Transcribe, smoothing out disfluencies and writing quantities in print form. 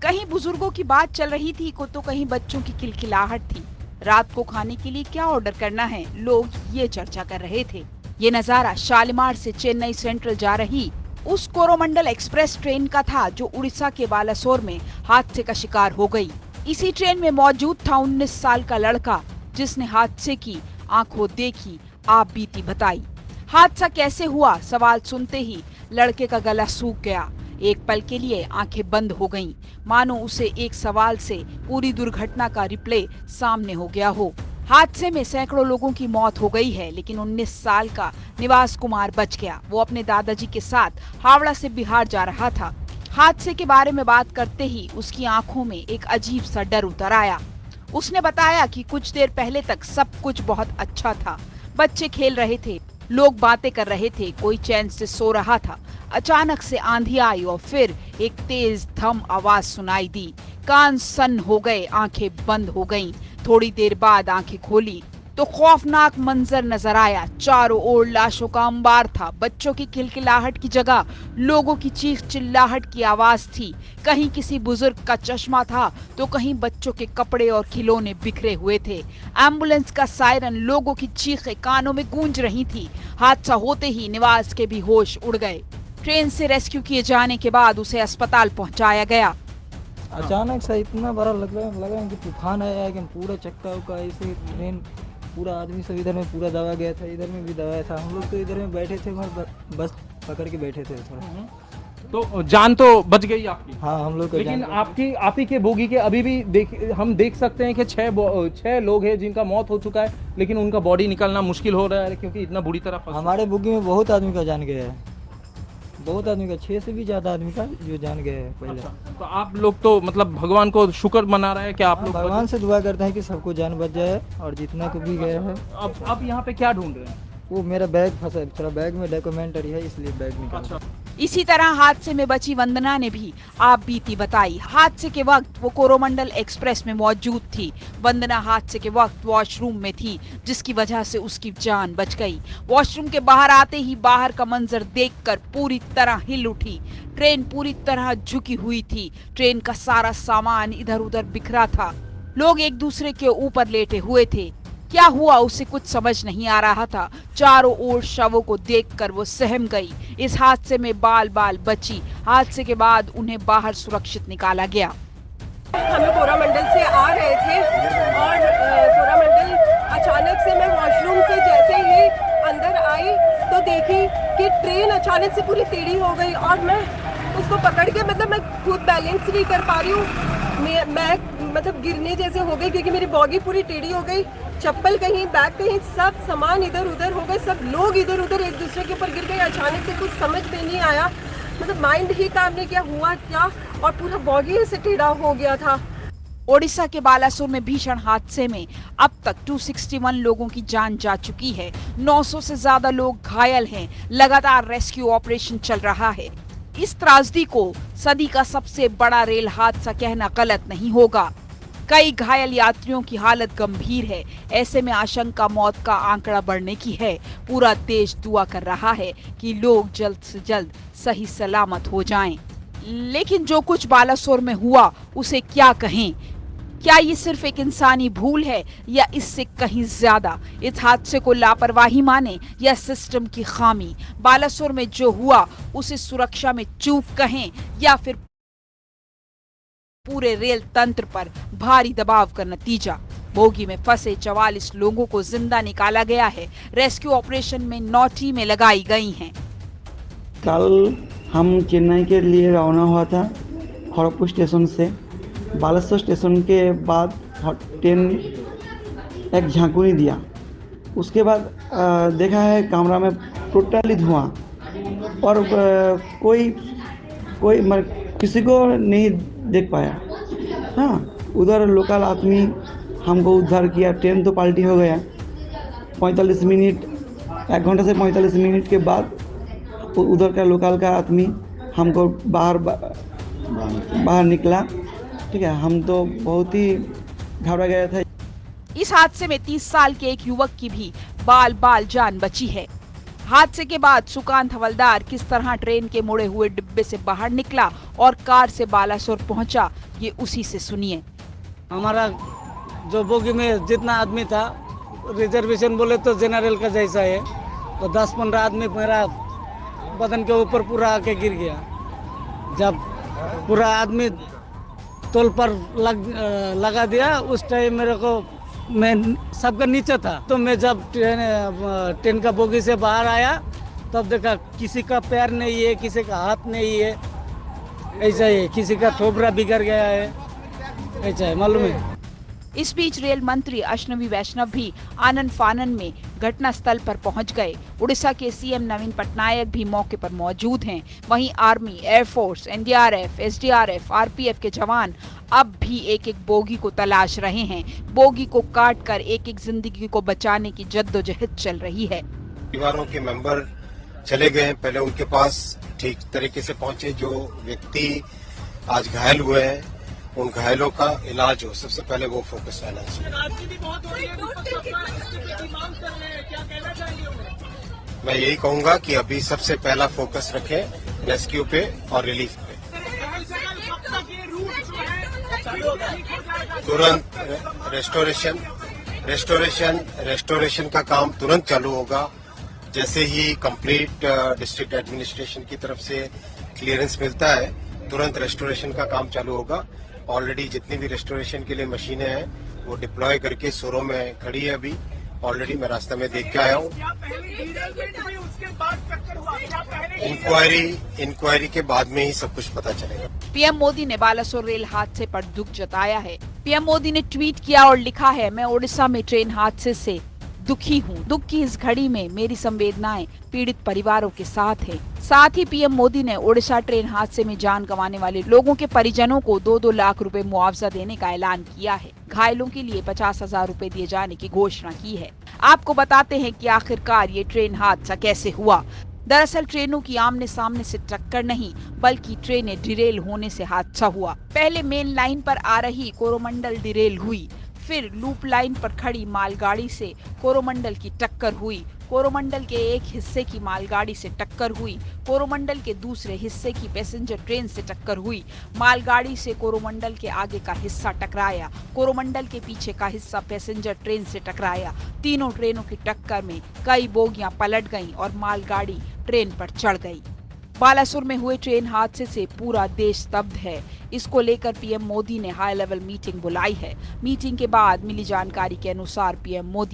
कहीं बुजुर्गों की बात चल रही थी तो कहीं बच्चों की किलकिलाहट थी। रात को खाने के लिए क्या ऑर्डर करना है, लोग ये चर्चा कर रहे थे। ये नजारा शालीमार से चेन्नई सेंट्रल जा रही उस कोरोमंडल एक्सप्रेस ट्रेन का था जो उड़ीसा के बालासोर में हादसे का शिकार हो गई। इसी ट्रेन में मौजूद था 19 साल का लड़का, जिसने हादसे की आंखों देखी आप बीती बताई। हादसा कैसे हुआ, सवाल सुनते ही लड़के का गला सूख गया। एक पल के लिए आंखें बंद हो गईं, मानो उसे एक सवाल से पूरी दुर्घटना का रिप्ले सामने हो गया हो। हादसे में सैकड़ों लोगों की मौत हो गई है, लेकिन 19 साल का निवास कुमार बच गया। वो अपने दादाजी के साथ हावड़ा से बिहार जा रहा था। हादसे के बारे में बात करते ही उसकी आंखों में एक अजीब सा डर उतर आया। उसने बताया कि कुछ देर पहले तक सब कुछ बहुत अच्छा था। बच्चे खेल रहे थे, लोग बातें कर रहे थे, कोई चैन से सो रहा था। अचानक से आंधी आई और फिर एक तेज धम आवाज सुनाई दी। कान सन्न हो गए, आंखें बंद हो गईं। थोड़ी देर बाद आंखें खोली तो खौफनाक मंजर नजर आया। चारों ओर लाशों का अंबार था। बच्चों की खिलखिलाहट की जगह लोगों की चीख चिल्लाहट की आवाज थी। कहीं किसी बुजुर्ग का चश्मा था तो कहीं बच्चों के कपड़े और खिलौने बिखरे हुए थे। एम्बुलेंस का सायरन, लोगों की चीखें कानों में गूंज रही थी। हादसा होते ही निवास के भी होश उड़ गए। ट्रेन से रेस्क्यू किए जाने के बाद उसे अस्पताल पहुंचाया गया। अचानक से इतना बड़ा लगा कि तूफान आया है कि पूरा चक्का उक्का ऐसे ट्रेन पूरा आदमी सब इधर में पूरा दबा गया था, इधर में भी दबाया था। हम लोग तो इधर में बैठे थे, बस पकड़ के बैठे थे थोड़ा। तो जान तो बच गई आपकी। हाँ, हम लोग को लेकिन आप ही के बोगी के अभी भी हम देख सकते हैं कि छह लोग हैं जिनका मौत हो चुका है, लेकिन उनका बॉडी निकालना मुश्किल हो रहा है क्योंकि इतना बुरी तरह फंसा। हमारे बोगी में बहुत आदमी का जान गया है, बहुत आदमी का, 6 से भी ज्यादा आदमी का जो जान गया है पहले। अच्छा, तो आप लोग तो मतलब भगवान को शुक्र मना रहे हैं कि आप लोग भगवान से दुआ करते हैं कि सबको जान बच जाए और जितना को भी गया है। अब यहाँ पे क्या ढूंढ रहे हैं? वो मेरा बैग फंसा है, थोड़ा बैग में डॉक्यूमेंटरी है इसलिए बैग निकाला। इसी तरह हादसे में बची वंदना ने भी आप बीती बताई। हादसे के वक्त वो कोरोमंडल एक्सप्रेस में मौजूद थी। वंदना हादसे के वक्त वॉशरूम में थी, जिसकी वजह से उसकी जान बच गई। वॉशरूम के बाहर आते ही बाहर का मंजर देखकर पूरी तरह हिल उठी। ट्रेन पूरी तरह झुकी हुई थी। ट्रेन का सारा सामान इधर उधर बिखरा था। लोग एक दूसरे के ऊपर लेटे हुए थे। क्या हुआ उसे कुछ समझ नहीं आ रहा था। चारों ओर शवों को देखकर वो सहम गई। इस हादसे में बाल बाल बची। हादसे के बाद उन्हें बाहर सुरक्षित निकाला गया। हम कोरोमंडल से आ रहे थे और कोरोमंडल अचानक से मैं वॉशरूम से जैसे ही अंदर आई तो देखी कि ट्रेन अचानक से पूरी टेढ़ी हो गई और मैं उसको पकड़ के मैं खुद बैलेंस नहीं कर पा रही हूँ। मैं गिरने जैसे हो गई क्योंकि मेरी बॉडी पूरी टेढ़ी हो गई। चप्पल कहीं, बैग कहीं, सब सामान इधर उधर हो गए। सब लोग इधर उधर एक दूसरे के ऊपर गिर गए। अचानक से कुछ समझ में नहीं आया, माइंड ही काम नहीं किया हुआ क्या, और पूरा बॉडी ऐसे टेढ़ा हो गया था। ओडिशा के बालासोर में भीषण हादसे में अब तक 261 लोगों की जान जा चुकी है। 900 से ज्यादा लोग घायल हैं। लगातार रेस्क्यू ऑपरेशन चल रहा है। इस त्रासदी को सदी का सबसे बड़ा रेल हादसा कहना गलत नहीं होगा। कई घायल यात्रियों की हालत गंभीर है। ऐसे में आशंका मौत का आंकड़ा बढ़ने की है। पूरा देश दुआ कर रहा है कि लोग जल्द से जल्द सही सलामत हो जाएं। लेकिन जो कुछ बालासोर में हुआ उसे क्या कहें? क्या ये सिर्फ एक इंसानी भूल है या इससे कहीं ज्यादा? इस हादसे को लापरवाही माने या सिस्टम की खामी? बालासोर में जो हुआ उसे सुरक्षा में चूक कहें या फिर पूरे रेल तंत्र पर भारी दबाव का नतीजा? बोगी में फंसे 44 लोगों को जिंदा निकाला गया है। रेस्क्यू ऑपरेशन में 9 टीमें लगाई गई हैं। कल हम चेन्नई के लिए रवाना हुआ था खड़गपुर स्टेशन से। बालासोर स्टेशन के बाद ट्रेन एक झांकुनी दिया। उसके बाद देखा है कमरा में टोटली धुआं और कोई किसी को नहीं देख पाया। हाँ, उधर लोकल आदमी हमको उद्धार किया। ट्रेन तो पलटी हो गया। 45 मिनट, 1 घंटे से 45 मिनट के बाद उधर का लोकल का आदमी हमको बाहर निकला। ठीक है, हम तो बहुत ही घबरा गया था। इस हादसे में 30 साल के एक युवक की भी बाल जान बची है। हादसे के बाद सुकांत हवलदार किस तरह ट्रेन के मुड़े हुए डिब्बे डिब्बे से बाहर निकला और कार से बालासोर पहुंचा, ये उसी से सुनिए। हमारा जो बोगी में जितना आदमी था, रिजर्वेशन बोले तो जनरल का जैसा है, तो 10-15 आदमी मेरा बदन के ऊपर पूरा आके गिर गया। जब पूरा आदमी तोल पर लगा दिया, उस टाइम मेरे को, मैं सबका नीचे था, तो मैं जब ट्रेन का बोगी से बाहर आया तब देखा किसी का पैर नहीं है, किसी का हाथ नहीं है, ऐसा है, किसी का थोबरा बिगड़ गया है, ऐसा है, मालूम है। इस बीच रेल मंत्री अश्विनी वैष्णव भी आनन फानन में घटना स्थल पर पहुंच गए। उड़ीसा के सीएम नवीन पटनायक भी मौके पर मौजूद हैं। वहीं army, air force, NDRF, SDRF, RPF के जवान अब भी एक एक बोगी को तलाश रहे हैं। बोगी को काट कर एक एक जिंदगी को बचाने की जद्दोजहद चल रही है। परिवारों के मेंबर चले गए, पहले उनके पास ठीक तरीके से पहुंचे। जो व्यक्ति आज घायल हुए हैं, उन घायलों का इलाज हो, सबसे पहले वो फोकस रहना चाहिए। मैं यही कहूंगा कि अभी सबसे पहला फोकस रखें रेस्क्यू पे और रिलीफ पे। तुरंत रेस्टोरेशन का काम तुरंत चालू होगा। जैसे ही कंप्लीट डिस्ट्रिक्ट एडमिनिस्ट्रेशन की तरफ से क्लियरेंस मिलता है, तुरंत रेस्टोरेशन का काम चालू होगा। ऑलरेडी जितनी भी रेस्टोरेशन के लिए मशीनें हैं वो डिप्लॉय करके सोरो में खड़ी है। अभी ऑलरेडी मैं रास्ते में देख के आया हूँ। इंक्वायरी के बाद में ही सब कुछ पता चलेगा। पीएम मोदी ने बालासोर रेल हादसे पर दुख जताया है। पीएम मोदी ने ट्वीट किया और लिखा है, मैं ओडिशा में ट्रेन हादसे से दुखी हूँ। दुख की इस घड़ी में मेरी संवेदनाएं पीड़ित परिवारों के साथ है। साथ ही पीएम मोदी ने ओडिशा ट्रेन हादसे में जान गंवाने वाले लोगों के परिजनों को 2-2 लाख रुपए मुआवजा देने का ऐलान किया है। घायलों के लिए 50,000 रुपए दिए जाने की घोषणा की है। आपको बताते हैं कि आखिरकार ये ट्रेन हादसा कैसे हुआ। दरअसल ट्रेनों की आमने सामने से टक्कर नहीं, बल्कि ट्रेनें डिरेल होने से हादसा हुआ। पहले मेन लाइन पर आ रही कोरोमंडल डिरेल हुई, फिर लूप लाइन पर खड़ी मालगाड़ी से कोरोमंडल की टक्कर हुई। कोरोमंडल के एक हिस्से की मालगाड़ी से टक्कर हुई, कोरोमंडल के दूसरे हिस्से की पैसेंजर ट्रेन से टक्कर हुई। मालगाड़ी से कोरोमंडल के आगे का हिस्सा टकराया, कोरोमंडल के पीछे का हिस्सा पैसेंजर ट्रेन से टकराया। तीनों ट्रेनों की टक्कर में कई बोगियां पलट गईं और मालगाड़ी ट्रेन पर चढ़ गई। बालासुर में हुए ट्रेन हादसे से पूरा देश स्तब्ध है। इसको लेकर पीएम मोदी ने हाई लेवल मीटिंग बुलाई है। मीटिंग के बाद मिली जानकारी के अनुसार पीएम मोदी